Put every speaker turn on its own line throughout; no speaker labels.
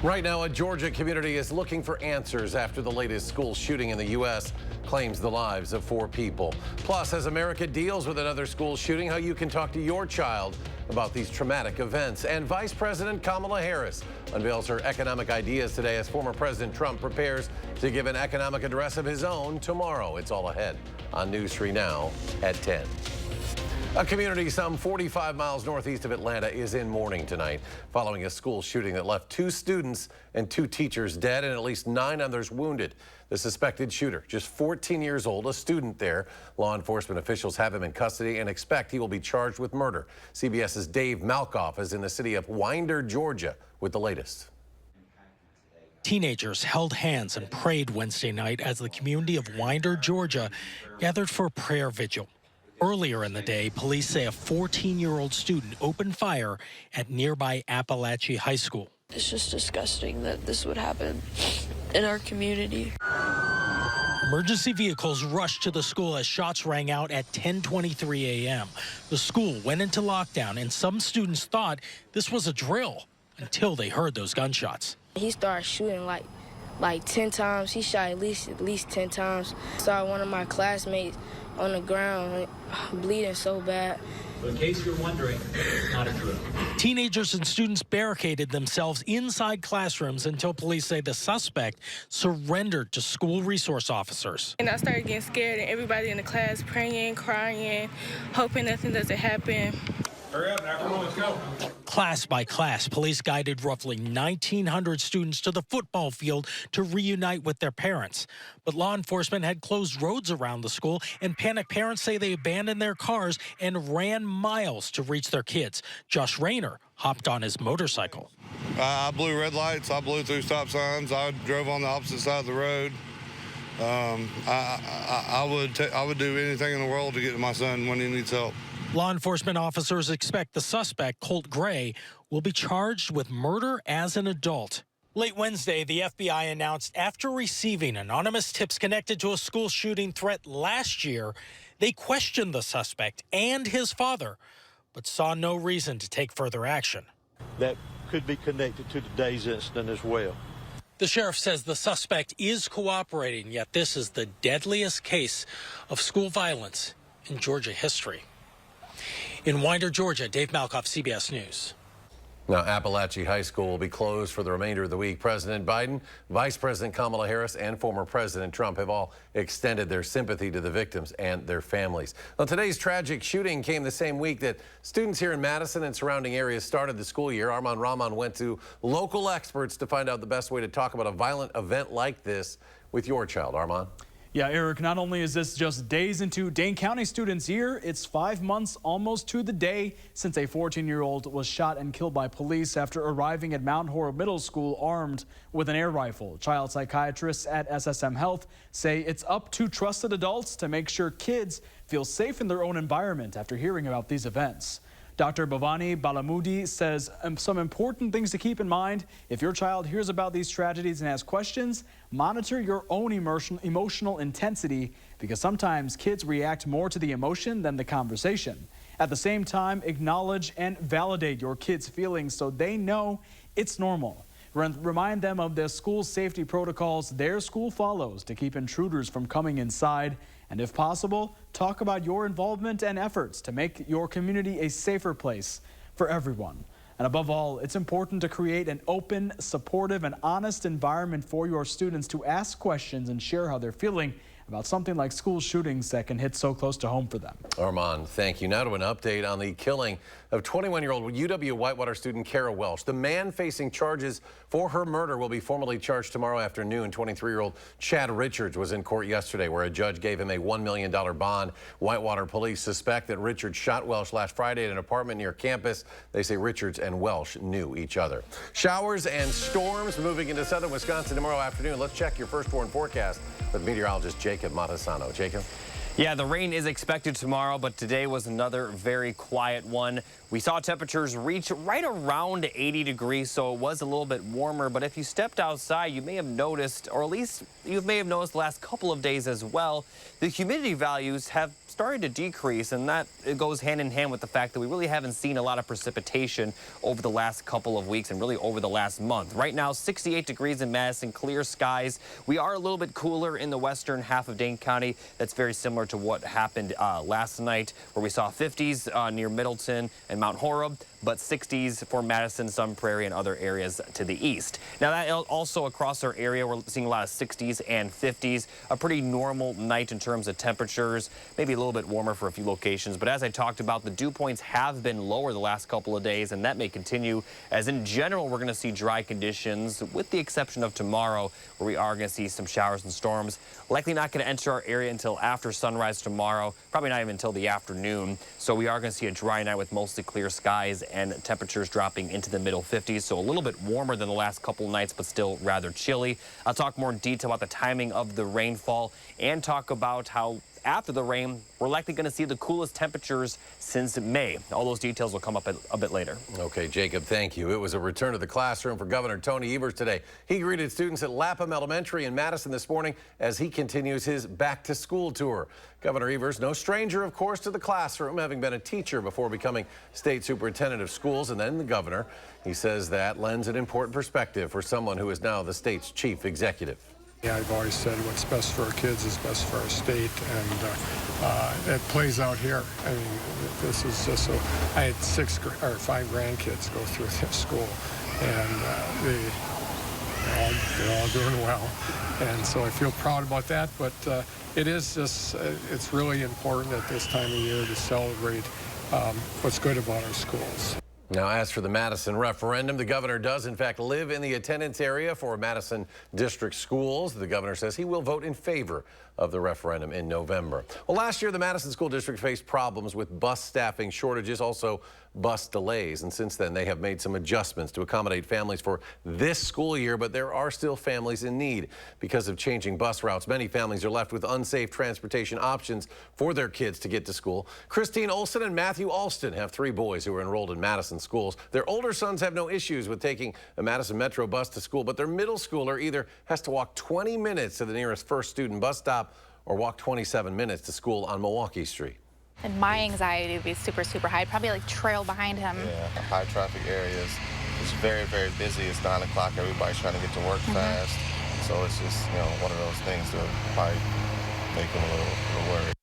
Right now, a Georgia community is looking for answers after the latest school shooting in the U.S. claims the lives of 4 people. Plus, as America deals with another school shooting, how you can talk to your child about these traumatic events. And Vice President Kamala Harris unveils her economic ideas today as former President Trump prepares to give an economic address of his own tomorrow. It's all ahead on News 3 Now at 10. A community some 45 miles northeast of Atlanta is in mourning tonight following a school shooting that left 2 students and 2 teachers dead and at least 9 others wounded. The suspected shooter, just 14 years old, a student there. Law enforcement officials have him in custody and expect he will be charged with murder. CBS's Dave Malkoff is in the city of Winder, Georgia, with the latest.
Teenagers held hands and prayed Wednesday night as the community of Winder, Georgia, gathered for a prayer vigil. Earlier in the day, police say a 14-year-old student opened fire at nearby Appalachia High School.
It's just disgusting that this would happen in our community.
Emergency vehicles rushed to the school as shots rang out at 10:23 a.m. The school went into lockdown, and some students thought this was a drill until they heard those gunshots.
He started shooting like 10 times. He shot at least 10 times. Saw one of my classmates on the ground bleeding so bad.
So in case you're wondering, it's not a drill.
Teenagers and students barricaded themselves inside classrooms until police say the suspect surrendered to school resource officers.
And I started getting scared, and everybody in the class praying, crying, hoping nothing doesn't happen.
Hurry up, now, come on, let's go.
Class by class, police guided roughly 1,900 students to the football field to reunite with their parents. But law enforcement had closed roads around the school, and panicked parents say they abandoned their cars and ran miles to reach their kids. Josh Rayner hopped on his motorcycle.
I blew red lights. I blew through stop signs. I drove on the opposite side of the road. I would do anything in the world to get to my son when he needs help.
Law enforcement officers expect the suspect, Colt Gray, will be charged with murder as an adult. Late Wednesday, the FBI announced after receiving anonymous tips connected to a school shooting threat last year, they questioned the suspect and his father, but saw no reason to take further action.
That could be connected to today's incident as well.
The sheriff says the suspect is cooperating, yet this is the deadliest case of school violence in Georgia history. In Winder, Georgia, Dave Malkoff, CBS News.
Now, Appalachia High School will be closed for the remainder of the week. President Biden, Vice President Kamala Harris, and former President Trump have all extended their sympathy to the victims and their families. Now, today's tragic shooting came the same week that students here in Madison and surrounding areas started the school year. Armand Rahman went to local experts to find out the best way to talk about a violent event like this with your child. Armand?
Yeah, Eric, not only is this just days into Dane County students' year, it's 5 months almost to the day since a 14-year-old was shot and killed by police after arriving at Mount Horeb Middle School armed with an air rifle. Child psychiatrists at SSM Health say it's up to trusted adults to make sure kids feel safe in their own environment after hearing about these events. Dr. Bhavani Balamudi says some important things to keep in mind. If your child hears about these tragedies and has questions, monitor your own emotional intensity, because sometimes kids react more to the emotion than the conversation. At the same time, acknowledge and validate your kids' feelings so they know it's normal. Remind them of the school safety protocols their school follows to keep intruders from coming inside. And if possible, talk about your involvement and efforts to make your community a safer place for everyone. And above all, it's important to create an open, supportive, and honest environment for your students to ask questions and share how they're feeling about something like school shootings that can hit so close to home for them.
Armand, thank you. Now to an update on the killing of 21-year-old UW-Whitewater student Kara Welsh. The man facing charges for her murder will be formally charged tomorrow afternoon. 23-year-old Chad Richards was in court yesterday where a judge gave him a $1 million bond. Whitewater police suspect that Richards shot Welsh last Friday at an apartment near campus. They say Richards and Welsh knew each other. Showers and storms moving into southern Wisconsin tomorrow afternoon. Let's check your first warn forecast with meteorologist Jacob Madison. Jacob?
Yeah, the rain is expected tomorrow, but today was another very quiet one. We saw temperatures reach right around 80 degrees, so it was a little bit warmer. But if you stepped outside, you may have noticed, or at least you may have noticed the last couple of days as well, the humidity values have started to decrease, and that it goes hand in hand with the fact that we really haven't seen a lot of precipitation over the last couple of weeks and really over the last month. Right now, 68 degrees in Madison, clear skies. We are a little bit cooler in the western half of Dane County. That's very similar to what happened last night, where we saw 50s near Middleton and Mount Horeb, but 60s for Madison, Sun Prairie, and other areas to the east. Now, that also across our area, we're seeing a lot of 60s and 50s. A pretty normal night in terms of temperatures, maybe a little bit warmer for a few locations. But as I talked about, the dew points have been lower the last couple of days, and that may continue, as in general, we're going to see dry conditions, with the exception of tomorrow, where we are going to see some showers and storms. Likely not going to enter our area until after sunrise tomorrow, probably not even until the afternoon. So we are going to see a dry night with mostly clear skies and temperatures dropping into the middle 50s. So a little bit warmer than the last couple nights, but still rather chilly. I'll talk more in detail about the timing of the rainfall and talk about how after the rain, we're likely going to see the coolest temperatures since May. All those details will come up a bit later.
Okay, Jacob, thank you. It was a return to the classroom for Governor Tony Evers today. He greeted students at Lapham Elementary in Madison this morning as he continues his back-to-school tour. Governor Evers, no stranger, of course, to the classroom, having been a teacher before becoming state superintendent of schools and then the governor. He says that lends an important perspective for someone who is now the state's chief executive.
Yeah, I've always said what's best for our kids is best for our state, and it plays out here. I mean, this is just so. I had 5 grandkids go through this school, and they're all doing well, and so I feel proud about that. But it is just it's really important at this time of year to celebrate what's good about our schools.
Now, as for the Madison referendum, the governor does, in fact, live in the attendance area for Madison district schools. The governor says he will vote in favor of the referendum in November. Well, last year, the Madison School District faced problems with bus staffing shortages, also bus delays. And since then, they have made some adjustments to accommodate families for this school year. But there are still families in need. Because of changing bus routes, many families are left with unsafe transportation options for their kids to get to school. Christine Olson and Matthew Alston have 3 boys who are enrolled in Madison schools. Their older sons have no issues with taking a Madison Metro bus to school, but their middle schooler either has to walk 20 minutes to the nearest First Student bus stop or walk 27 minutes to school on Milwaukee Street.
And my anxiety would be super, super high. I'd probably like trail behind him.
Yeah, high traffic areas. It's very, very busy. It's 9 o'clock. Everybody's trying to get to work fast. So it's just, one of those things that probably make them a little worried.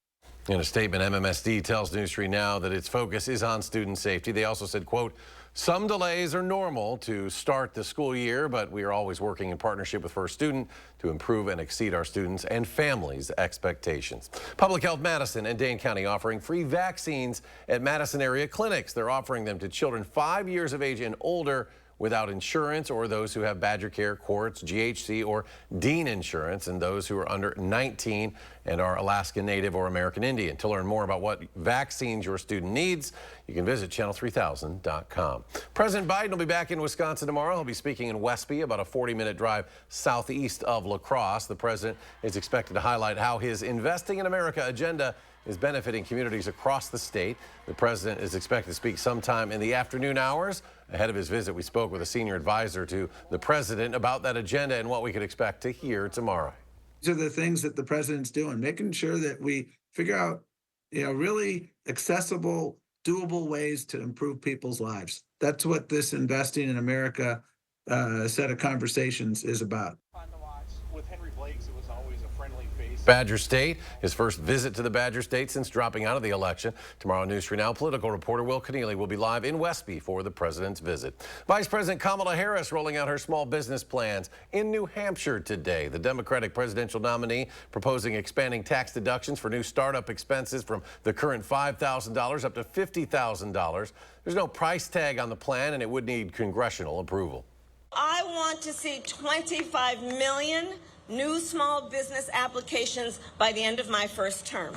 In a statement, MMSD tells News 3 Now that its focus is on student safety. They also said, quote, some delays are normal to start the school year, but we are always working in partnership with First Student to improve and exceed our students' and families' expectations. Public Health Madison and Dane County offering free vaccines at Madison area clinics. They're offering them to children 5 years of age and older without insurance, or those who have Badger Care, Quartz, GHC, or Dean insurance, and those who are under 19 and are Alaska Native or American Indian. To learn more about what vaccines your student needs, you can visit channel3000.com. President Biden will be back in Wisconsin tomorrow. He'll be speaking in Westby, about a 40-minute drive southeast of La Crosse. The president is expected to highlight how his Investing in America agenda is benefiting communities across the state. The president is expected to speak sometime in the afternoon hours. Ahead of his visit, we spoke with a senior advisor to the president about that agenda and what we could expect to hear tomorrow.
These are the things that the president's doing, making sure that we figure out, really accessible, doable ways to improve people's lives. That's what this Investing in America set of conversations is about.
Badger State, his first visit to the Badger State since dropping out of the election. Tomorrow, News 3 Now political reporter Will Keneally will be live in Westby for the president's visit. Vice President Kamala Harris rolling out her small business plans in New Hampshire today. The Democratic presidential nominee proposing expanding tax deductions for new startup expenses from the current $5,000 up to $50,000. There's no price tag on the plan, and it would need congressional approval.
I want to see 25 million new small business applications by the end of my first term.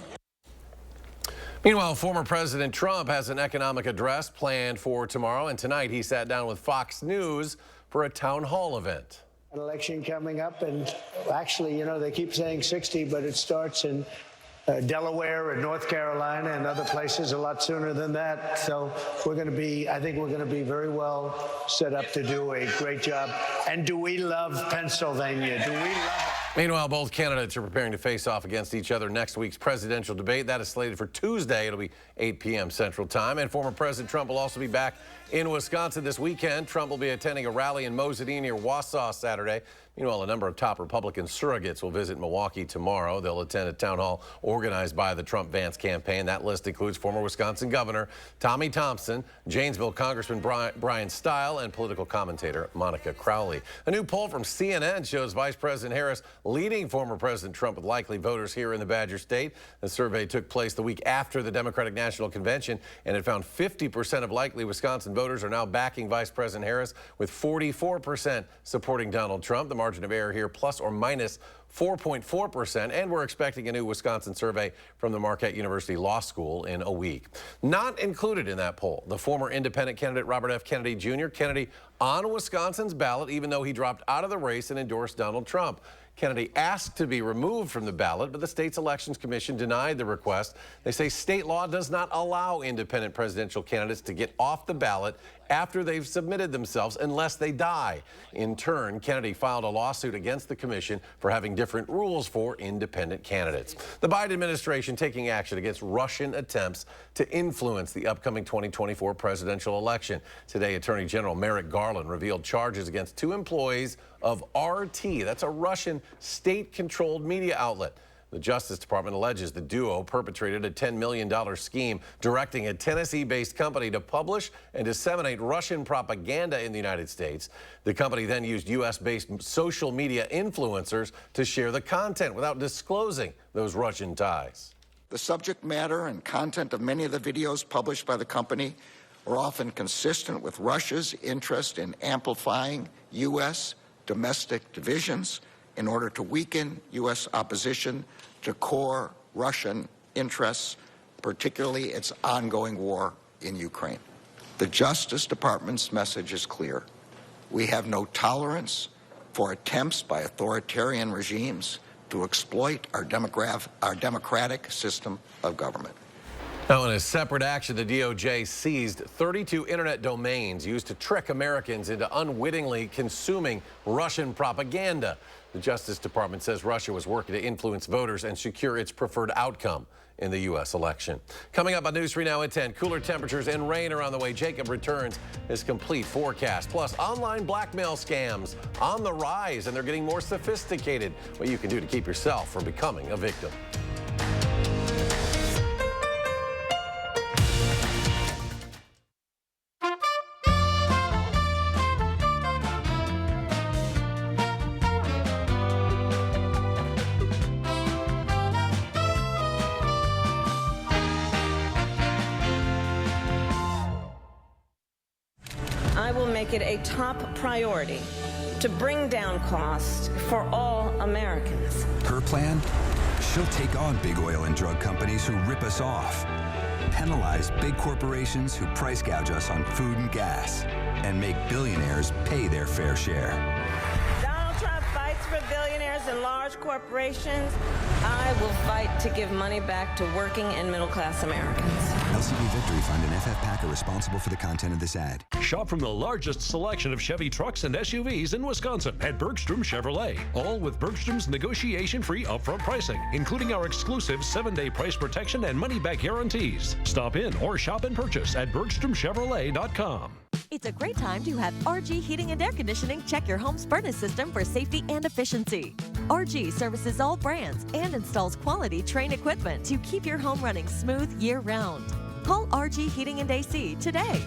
Meanwhile, former President Trump has an economic address planned for tomorrow, and tonight he sat down with Fox News for a town hall event.
An election coming up, and actually, they keep saying 60, but it starts in Delaware and North Carolina and other places a lot sooner than that. So we're going to be, I think we're going to be very well set up to do a great job. And do we love Pennsylvania? Do we love it?
Meanwhile, both candidates are preparing to face off against each other next week's presidential debate. That is slated for Tuesday. It'll be 8 p.m. Central Time. And former President Trump will also be back in Wisconsin this weekend. Trump will be attending a rally in Mosidine near Wausau Saturday. Meanwhile, a number of top Republican surrogates will visit Milwaukee tomorrow. They'll attend a town hall organized by the Trump-Vance campaign. That list includes former Wisconsin Governor Tommy Thompson, Janesville Congressman Brian Stile, and political commentator Monica Crowley. A new poll from CNN shows Vice President Harris leading former President Trump with likely voters here in the Badger State. The survey took place the week after the Democratic National Convention, and it found 50% of likely Wisconsin voters are now backing Vice President Harris, with 44% supporting Donald Trump. The margin of error here plus or minus 4.4%, and we're expecting a new Wisconsin survey from the Marquette University Law School in a week. Not included in that poll, the former independent candidate Robert F. Kennedy Jr. Kennedy on Wisconsin's ballot, even though he dropped out of the race and endorsed Donald Trump. Kennedy asked to be removed from the ballot, but the state's elections commission denied the request. They say state law does not allow independent presidential candidates to get off the ballot after they've submitted themselves unless they die. In turn, Kennedy filed a lawsuit against the commission for having different rules for independent candidates. The Biden administration taking action against Russian attempts to influence the upcoming 2024 presidential election. Today, Attorney General Merrick Garland revealed charges against 2 employees of RT. That's a Russian state-controlled media outlet. The Justice Department alleges the duo perpetrated a $10 million scheme directing a Tennessee-based company to publish and disseminate Russian propaganda in the United States. The company then used U.S.-based social media influencers to share the content without disclosing those Russian ties.
The subject matter and content of many of the videos published by the company are often consistent with Russia's interest in amplifying U.S. domestic divisions in order to weaken U.S. opposition to core Russian interests, particularly its ongoing war in Ukraine. The Justice Department's message is clear. We have no tolerance for attempts by authoritarian regimes to exploit our democratic system of government.
Now, in a separate action, the DOJ seized 32 internet domains used to trick Americans into unwittingly consuming Russian propaganda. The Justice Department says Russia was working to influence voters and secure its preferred outcome in the U.S. election. Coming up on News 3 Now at 10, cooler temperatures and rain are on the way. Jacob returns his complete forecast. Plus, online blackmail scams on the rise, and they're getting more sophisticated. What you can do to keep yourself from becoming a victim.
I will make it a top priority to bring down costs for all Americans.
Her plan? She'll take on big oil and drug companies who rip us off, penalize big corporations who price gouge us on food and gas, and make billionaires pay their fair share.
Donald Trump fights for billionaires and large corporations. I will fight to give money back to working and middle-class Americans.
LCB Victory Fund and FF PAC are responsible for the content of this ad.
Shop from the largest selection of Chevy trucks and SUVs in Wisconsin at Bergstrom Chevrolet. All with Bergstrom's negotiation-free upfront pricing, including our exclusive 7-day price protection and money-back guarantees. Stop in or shop and purchase at BergstromChevrolet.com.
It's a great time to have RG Heating and Air Conditioning check your home's furnace system for safety and efficiency. RG services all brands and installs quality Trane equipment to keep your home running smooth year-round. Call RG Heating and AC today.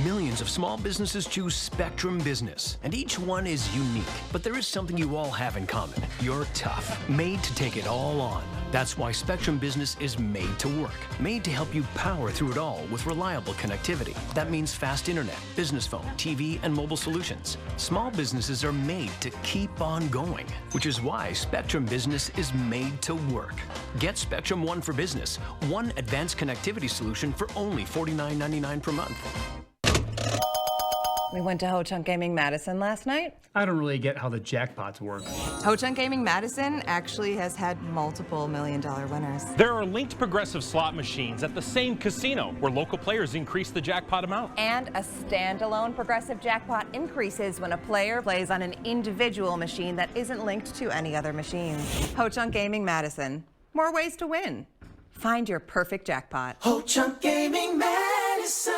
Millions of small businesses choose Spectrum Business, and each one is unique. But there is something you all have in common. You're tough, made to take it all on. That's why Spectrum Business is made to work, made to help you power through it all with reliable connectivity. That means fast internet, business phone, TV, and mobile solutions. Small businesses are made to keep on going, which is why Spectrum Business is made to work. Get Spectrum One for Business, one advanced connectivity solution for only $49.99 per month.
We went to Ho Chunk Gaming Madison last night.
I don't really get how the jackpots work.
Ho Chunk Gaming Madison actually has had multiple million-dollar winners.
There are linked progressive slot machines at the same casino where local players increase the jackpot amount.
And a standalone progressive jackpot increases when a player plays on an individual machine that isn't linked to any other machine. Ho Chunk Gaming Madison. More ways to win. Find your perfect jackpot.
Ho Chunk Gaming Madison.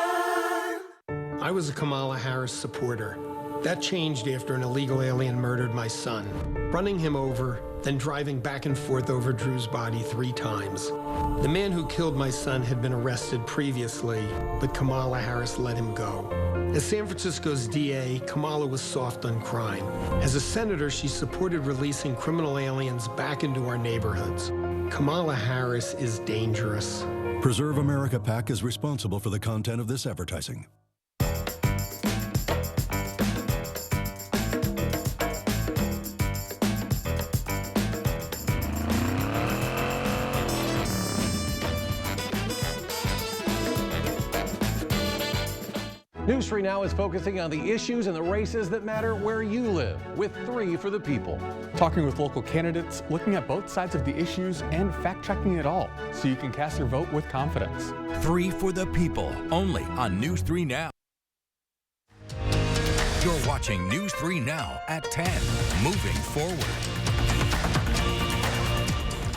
I was a Kamala Harris supporter. That changed after an illegal alien murdered my son, running him over, then driving back and forth over Drew's body 3 times. The man who killed my son had been arrested previously, but Kamala Harris let him go. As San Francisco's DA, Kamala was soft on crime. As a senator, she supported releasing criminal aliens back into our neighborhoods. Kamala Harris is dangerous.
Preserve America PAC is responsible for the content of this advertising.
News 3 Now is focusing on the issues and the races that matter where you live, with 3 for the people.
Talking with local candidates, looking at both sides of the issues, and fact-checking it all, so you can cast your vote with confidence.
3 for the people, only on News 3 Now. You're watching News 3 Now at 10, moving forward.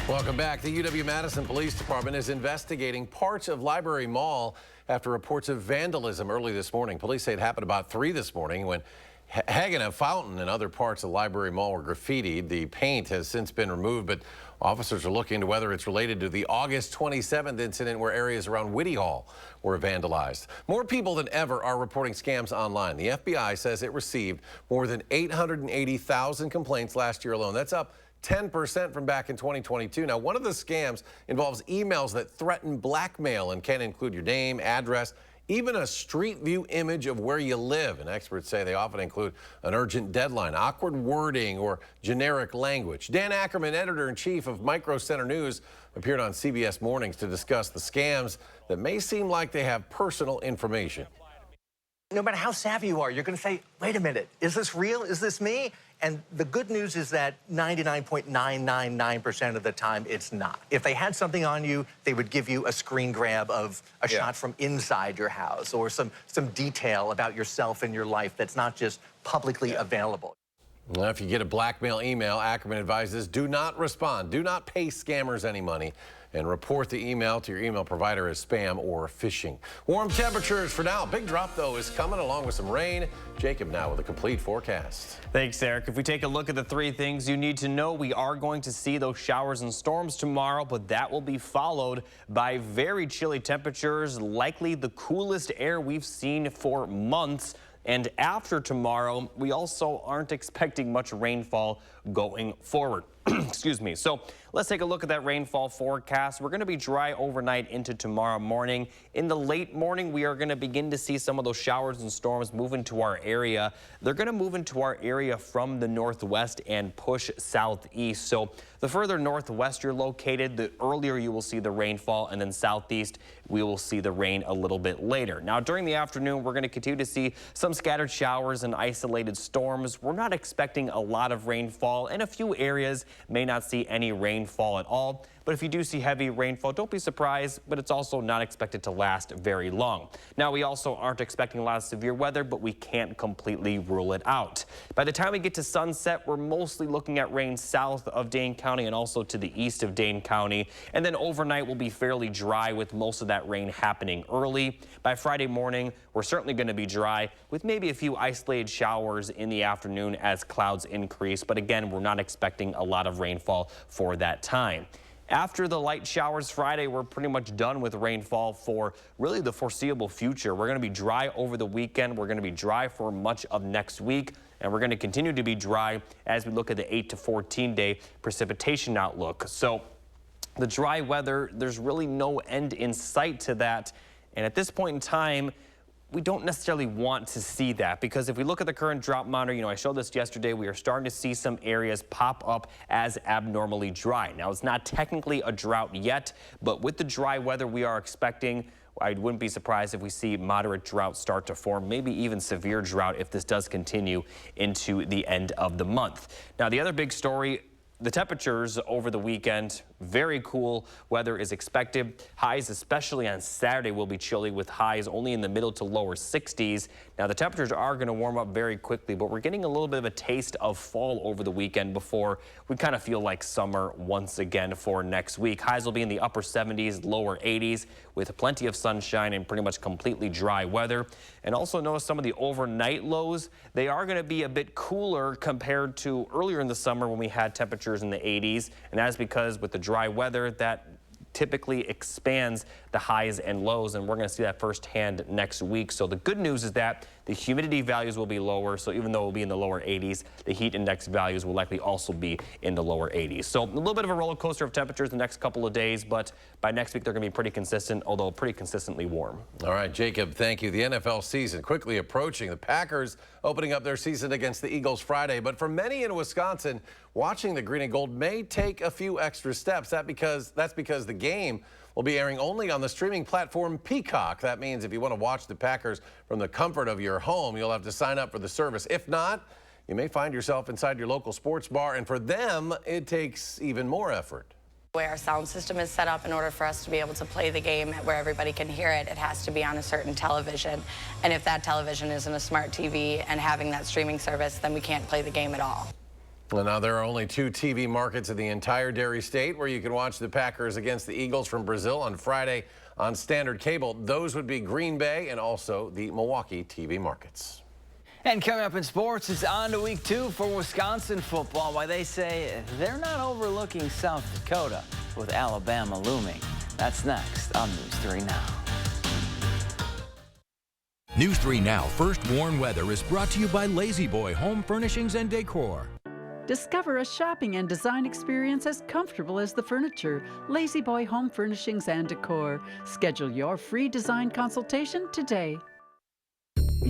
Welcome back. The UW-Madison Police Department is investigating parts of Library Mall after reports of vandalism early this morning. Police say it happened about 3 this morning when hanging a fountain and other parts of Library Mall were graffitied. The paint has since been removed, but officers are looking into whether it's related to the August 27th incident where areas around Whitty Hall were vandalized. More people than ever are reporting scams online. The FBI says it received more than 880,000 complaints last year alone. That's up 10% from back in 2022. Now, one of the scams involves emails that threaten blackmail and can include your name, address, even a street view image of where you live. And experts say they often include an urgent deadline, awkward wording, or generic language. Dan Ackerman, editor-in-chief of Micro Center News, appeared on CBS Mornings to discuss the scams that may seem like they have personal information.
No matter how savvy you are, you're going to say, wait a minute, is this real? Is this me? And the good news is that 99.999% of the time, it's not. If they had something on you, they would give you a screen grab of a shot from inside your house or some detail about yourself and your life that's not just publicly available.
Well, if you get a blackmail email, Ackerman advises do not respond. Do not pay scammers any money, and report the email to your email provider as spam or phishing. Warm temperatures for now. Big drop, though, is coming along with some rain. Jacob now with a complete forecast.
Thanks, Eric. If we take a look at the 3 things you need to know, we are going to see those showers and storms tomorrow, but that will be followed by very chilly temperatures, likely the coolest air we've seen for months. And after tomorrow, we also aren't expecting much rainfall going forward. Excuse me. So let's take a look at that rainfall forecast. We're going to be dry overnight into tomorrow morning. In the late morning, we are going to begin to see some of those showers and storms move into our area. They're going to move into our area from the northwest and push southeast. So the further northwest you're located, the earlier you will see the rainfall, and then southeast, we will see the rain a little bit later. Now, during the afternoon, we're going to continue to see some scattered showers and isolated storms. We're not expecting a lot of rainfall, and a few areas may not see any rainfall at all. But if you do see heavy rainfall, don't be surprised, but it's also not expected to last very long. Now, we also aren't expecting a lot of severe weather, but we can't completely rule it out. By the time we get to sunset, we're mostly looking at rain south of Dane County and also to the east of Dane County. And then overnight will be fairly dry with most of that rain happening early. By Friday morning, we're certainly going to be dry with maybe a few isolated showers in the afternoon as clouds increase. But again, we're not expecting a lot of rainfall for that time. After the light showers Friday, we're pretty much done with rainfall for really the foreseeable future. We're going to be dry over the weekend. We're going to be dry for much of next week. And we're going to continue to be dry as we look at the 8 to 14-day precipitation outlook. So the dry weather, there's really no end in sight to that. And at this point in time, we don't necessarily want to see that, because if we look at the current drought monitor, I showed this yesterday, we are starting to see some areas pop up as abnormally dry. Now, it's not technically a drought yet, but with the dry weather we are expecting, I wouldn't be surprised if we see moderate drought start to form, maybe even severe drought if this does continue into the end of the month. Now, the other big story, the temperatures over the weekend, very cool weather is expected. Highs, especially on Saturday, will be chilly with highs only in the middle to lower 60s. Now, the temperatures are going to warm up very quickly, but we're getting a little bit of a taste of fall over the weekend before we kind of feel like summer once again for next week. Highs will be in the upper 70s, lower 80s with plenty of sunshine and pretty much completely dry weather. And also notice some of the overnight lows. They are going to be a bit cooler compared to earlier in the summer when we had temperatures in the 80s. And that's because with the dry weather, that typically expands the highs and lows, and we're going to see that firsthand next week. So the good news is that the humidity values will be lower, so even though it will be in the lower 80s, the heat index values will likely also be in the lower 80s. So a little bit of a roller coaster of temperatures the next couple of days, but by next week they're going to be pretty consistent, although pretty consistently warm.
All right, Jacob, thank you. The NFL season quickly approaching. The Packers opening up their season against the Eagles Friday, but for many in Wisconsin, watching the green and gold may take a few extra steps. That's because the game will be airing only on the streaming platform Peacock. That means if you want to watch the Packers from the comfort of your home, you'll have to sign up for the service. If not, you may find yourself inside your local sports bar, and for them, it takes even more effort.
The way our sound system is set up, in order for us to be able to play the game where everybody can hear it, it has to be on a certain television. And if that television isn't a smart TV and having that streaming service, then we can't play the game at all.
Well, now there are only 2 TV markets in the entire dairy state where you can watch the Packers against the Eagles from Brazil on Friday on standard cable. Those would be Green Bay and also the Milwaukee TV markets.
And coming up in sports, it's on to week 2 for Wisconsin football. Why they say they're not overlooking South Dakota with Alabama looming. That's next on News 3 Now.
News 3 Now First Warn Weather is brought to you by Lazy Boy Home Furnishings and Decor.
Discover a shopping and design experience as comfortable as the furniture. Lazy Boy Home Furnishings and Decor. Schedule your free design consultation today.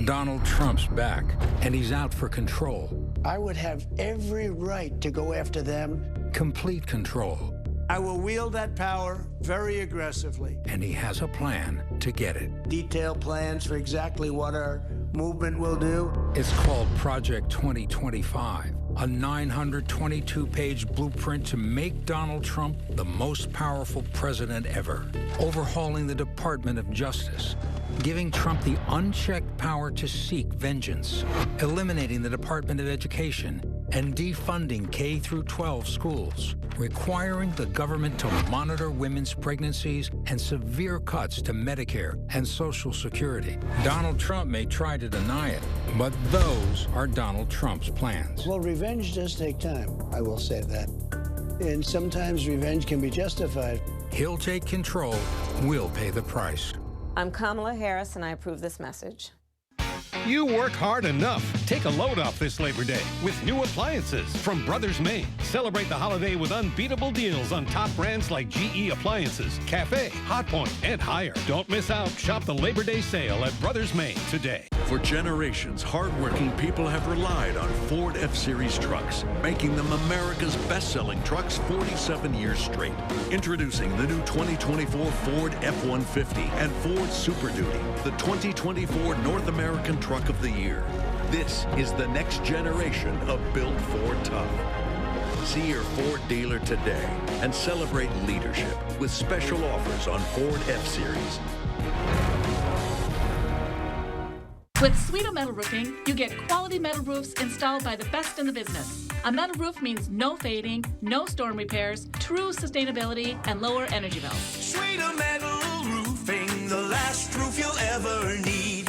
Donald Trump's back, and he's out for control.
I would have every right to go after them.
Complete control.
I will wield that power very aggressively.
And he has a plan to get it.
Detailed plans for exactly what our movement will do.
It's called Project 2025, a 922-page blueprint to make Donald Trump the most powerful president ever. Overhauling the Department of Justice, giving Trump the unchecked power to seek vengeance, eliminating the Department of Education, and defunding K-12 schools, requiring the government to monitor women's pregnancies and severe cuts to Medicare and Social Security. Donald Trump may try to deny it, but those are Donald Trump's plans.
Well, revenge does take time, I will say that. And sometimes revenge can be justified.
He'll take control, we'll pay the price.
I'm Kamala Harris, and I approve this message.
You work hard enough. Take a load off this Labor Day with new appliances from Brothers Maine. Celebrate the holiday with unbeatable deals on top brands like GE Appliances, Cafe, Hotpoint, and Haier. Don't miss out. Shop the Labor Day sale at Brothers Maine today.
For generations, hardworking people have relied on Ford F-Series trucks, making them America's best-selling trucks 47 years straight. Introducing the new 2024 Ford F-150 and Ford Super Duty, the 2024 North American Truck of the Year. This is the next generation of Built Ford Tough. See your Ford dealer today and celebrate leadership with special offers on Ford F-Series.
With Sweeto Metal Roofing, you get quality metal roofs installed by the best in the business. A metal roof means no fading, no storm repairs, true sustainability, and lower energy bills.
Sweeto Metal Roofing, the last roof you'll ever need.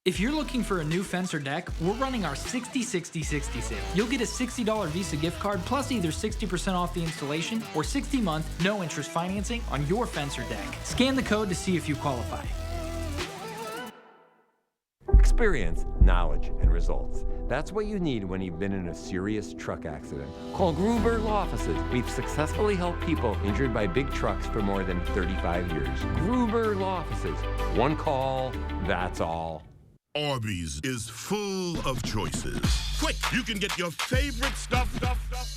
If you're looking for a new fence or deck, we're running our 60-60-60 sale. You'll get a $60 Visa gift card plus either 60% off the installation or 60-month no-interest financing on your fence or deck. Scan the code to see if you qualify.
Experience, knowledge, and results. That's what you need when you've been in a serious truck accident. Call Gruber Law Offices. We've successfully helped people injured by big trucks for more than 35 years. Gruber Law Offices. One call, that's all.
Arby's is full of choices. Quick, you can get your favorite stuff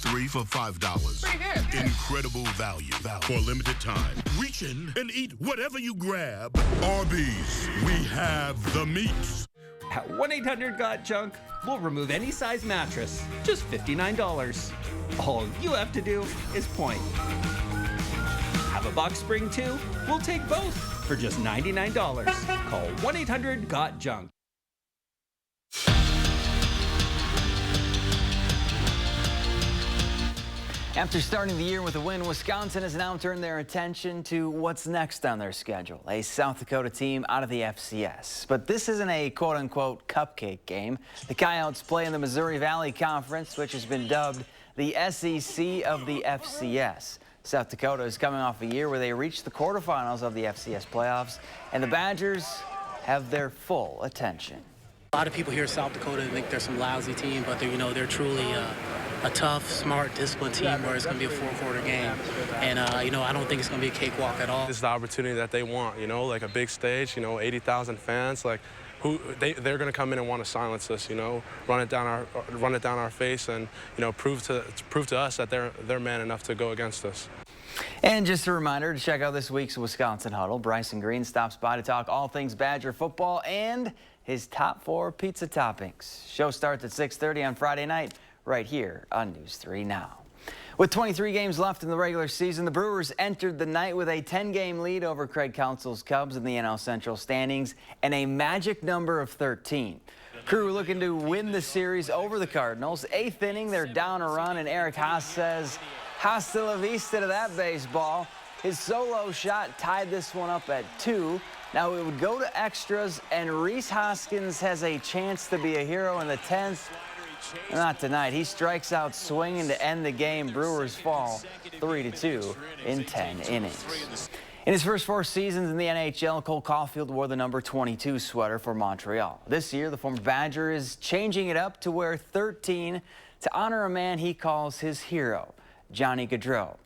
3 for $5. Incredible value for a limited time. Reach in and eat whatever you grab. Arby's, we have the meats.
At 1-800-GOT-JUNK, we'll remove any size mattress, just $59. All you have to do is point. Have a box spring too? We'll take both for just $99. Call 1-800-GOT-JUNK.
After starting the year with a win, Wisconsin has now turned their attention to what's next on their schedule, a South Dakota team out of the FCS. But this isn't a quote-unquote cupcake game. The Coyotes play in the Missouri Valley Conference, which has been dubbed the SEC of the FCS. South Dakota is coming off a year where they reached the quarterfinals of the FCS playoffs, and the Badgers have their full attention.
A lot of people here in South Dakota think they're some lousy team, but they're truly a tough, smart, disciplined team where it's going to be a 4-quarter game. And, I don't think it's going to be a cakewalk at all.
This is the opportunity that they want, like a big stage, 80,000 fans, they're going to come in and want to silence us, run it down our face and, prove to us that they're man enough to go against us.
And just a reminder to check out this week's Wisconsin Huddle. Bryson Green stops by to talk all things Badger football and his top 4 pizza toppings. Show starts at 6:30 on Friday night, right here on News 3 Now. With 23 games left in the regular season, the Brewers entered the night with a 10-game lead over Craig Counsell's Cubs in the NL Central standings and a magic number of 13. Crew looking to win the series over the Cardinals. 8th inning, they're down a run, and Eric Haas says, "Hasta la vista" to that baseball. His solo shot tied this one up at 2. Now it would go to extras, and Rhys Hoskins has a chance to be a hero in the 10th. Not tonight. He strikes out swinging to end the game. Brewers fall 3-2 in 10 innings. In his first 4 seasons in the NHL, Cole Caulfield wore the number 22 sweater for Montreal. This year, the former Badger is changing it up to wear 13 to honor a man he calls his hero, Johnny Gaudreau.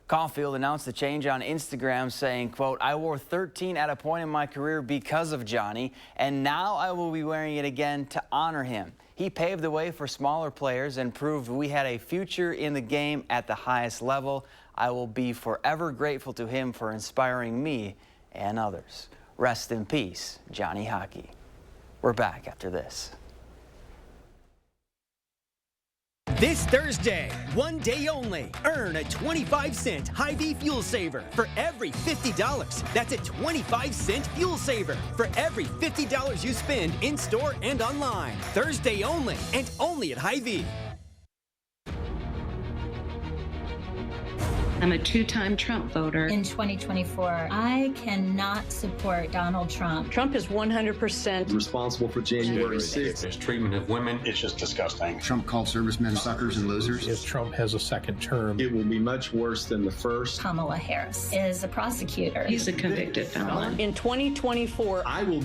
Caulfield announced the change on Instagram, saying, quote, "I wore 13 at a point in my career because of Johnny, and now I will be wearing it again to honor him. He paved the way for smaller players and proved we had a future in the game at the highest level. I will be forever grateful to him for inspiring me and others. Rest in peace, Johnny Hockey." We're back after this.
This Thursday, one day only, earn a 25-cent Hy-Vee fuel saver for every $50. That's a 25-cent fuel saver for every $50 you spend in-store and online. Thursday only, and only at Hy-Vee.
I'm a 2-time Trump voter. In 2024, I cannot support Donald Trump.
Trump is 100%
responsible for January 6th.
His treatment of women, it's just disgusting.
Trump called servicemen suckers and losers.
If Trump has a second term,
it will be much worse than the first.
Kamala Harris is a prosecutor. He's a convicted felon.
In 2024,
I will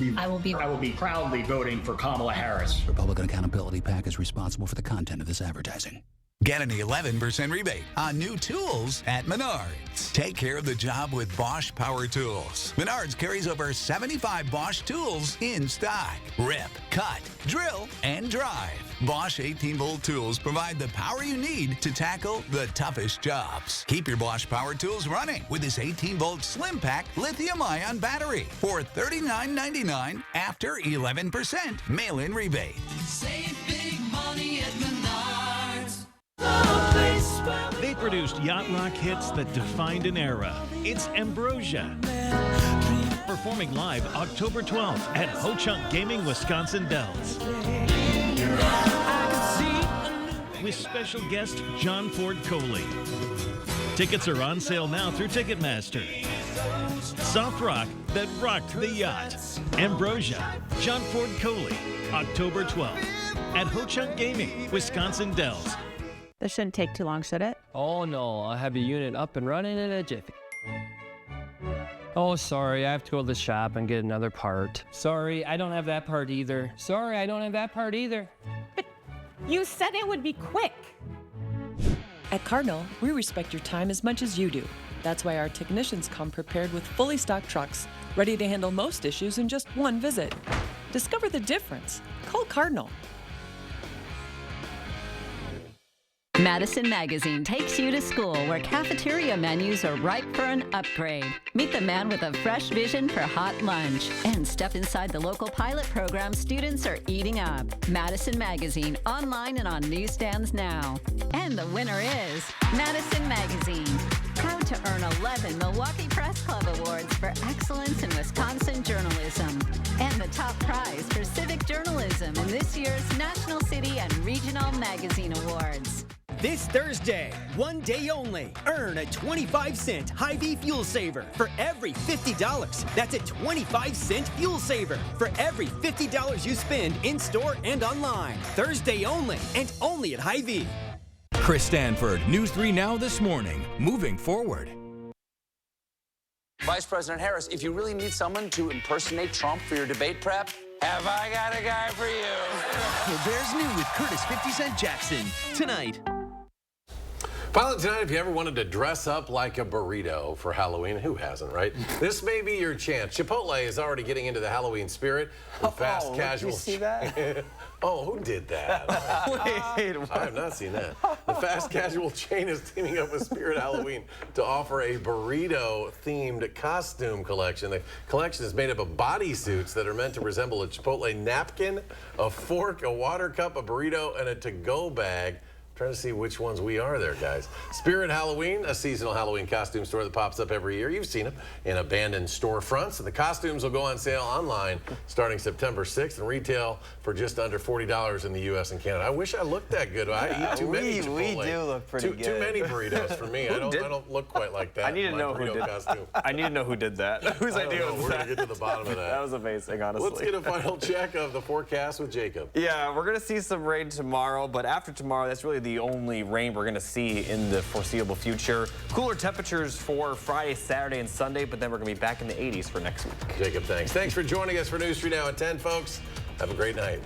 be
proudly voting for Kamala Harris.
Republican Accountability PAC is responsible for the content of this advertising. Get an 11% rebate on new tools at Menards. Take care of the job with Bosch Power Tools. Menards carries over 75 Bosch tools in stock. Rip, cut, drill, and drive. Bosch 18-volt tools provide the power you need to tackle the toughest jobs. Keep your Bosch Power Tools running with this 18-volt Slim Pack lithium-ion battery for $39.99 after 11% mail-in rebate.
Save big money at Menards.
They produced yacht rock hits that defined an era. It's Ambrosia. Performing live October 12th at Ho Chunk Gaming, Wisconsin Dells. With special guest John Ford Coley. Tickets are on sale now through Ticketmaster. Soft rock that rocked the yacht. Ambrosia, John Ford Coley, October 12th at Ho Chunk Gaming, Wisconsin Dells.
This shouldn't take too long, should it?
Oh no, I'll have the unit up and running in a jiffy. Oh, sorry, I have to go to the shop and get another part. Sorry, I don't have that part either. Sorry, I don't have that part either.
But you said it would be quick.
At Cardinal, we respect your time as much as you do. That's why our technicians come prepared with fully stocked trucks, ready to handle most issues in just one visit. Discover the difference. Call Cardinal.
Madison Magazine takes you to school where cafeteria menus are ripe for an upgrade. Meet the man with a fresh vision for hot lunch and step inside the local pilot program students are eating up. Madison Magazine, online and on newsstands now. And the winner is Madison Magazine. Proud to earn 11 Milwaukee Press Club Awards for excellence in Wisconsin journalism. And the top prize for civic journalism in this year's National City and Regional Magazine Awards.
This Thursday, one day only, earn a 25-cent Hy-Vee fuel saver for every $50. That's a 25-cent fuel saver for every $50 you spend in-store and online. Thursday only, and only at Hy-Vee.
Chris Stanford, News 3 Now This Morning, moving forward.
Vice President Harris, if you really need someone to impersonate Trump for your debate prep, have I got a guy for you?
The Bears New with Curtis 50 Cent Jackson, tonight.
Finally tonight, if you ever wanted to dress up like a burrito for Halloween, who hasn't, right? This may be your chance. Chipotle is already getting into the Halloween spirit with fast casual.
Did you see that?
Oh, who did that?
Wait,
I have not seen that. The fast casual chain is teaming up with Spirit Halloween to offer a burrito-themed costume collection. The collection is made up of bodysuits that are meant to resemble a Chipotle napkin, a fork, a water cup, a burrito, and a to-go bag. Trying to see which ones we are there, guys. Spirit Halloween, a seasonal Halloween costume store that pops up every year. You've seen them in abandoned storefronts. And the costumes will go on sale online starting September 6th and retail for just under $40 in the U.S. and Canada. I wish I looked that good. I eat too many Chipotle.
We do look pretty good.
Too many burritos for me. I don't look quite like that.
I need to know who did
costume.
I need to know who did that. Whose idea was that?
We're going to get to the bottom of that.
That was amazing, honestly.
Let's get a final check of the forecast with Jacob.
Yeah, we're going to see some rain tomorrow, but after tomorrow, that's really the only rain we're going to see in the foreseeable future. Cooler temperatures for Friday, Saturday, and Sunday, but then we're going to be back in the 80s for next week.
Jacob, thanks. Thanks for joining us for News 3 Now at 10, folks. Have a great night.